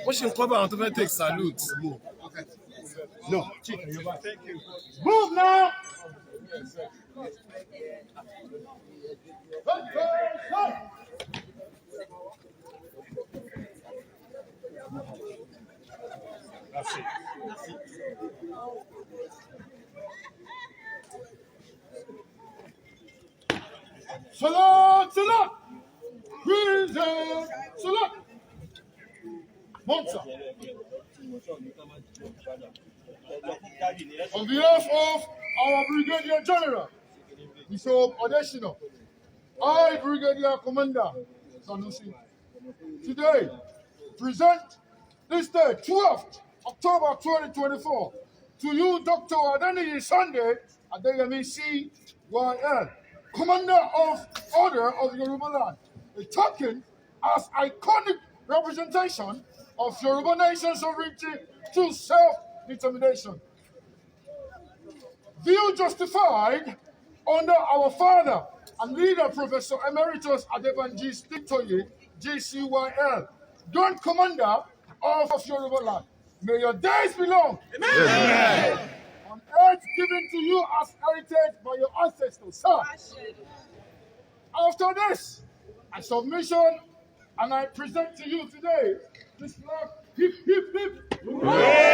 What should cover on to take salute? No. Thank you. Move now. That's it. Salute, salute. Prison, salute. Monster. On behalf of our Brigadier General, Bishop Odeshino, I, Brigadier Commander Sanusi, today present this day, 12th October 2024, to you, Dr. Adeniyi Sunday Adeyemi CYL, Commander of Order of Yoruba Land, a token as iconic representation of Yoruba nation sovereignty to self-determination. View justified under our father and leader, Professor Emeritus Adebanji Stintoye, JCYL, Grand Commander of Yoruba Land. May your days be long. Amen. Amen. On earth given to you as heritage by your ancestors, sir. After this, I submission and I present to you today this flag, hip, hip, hip. Hooray!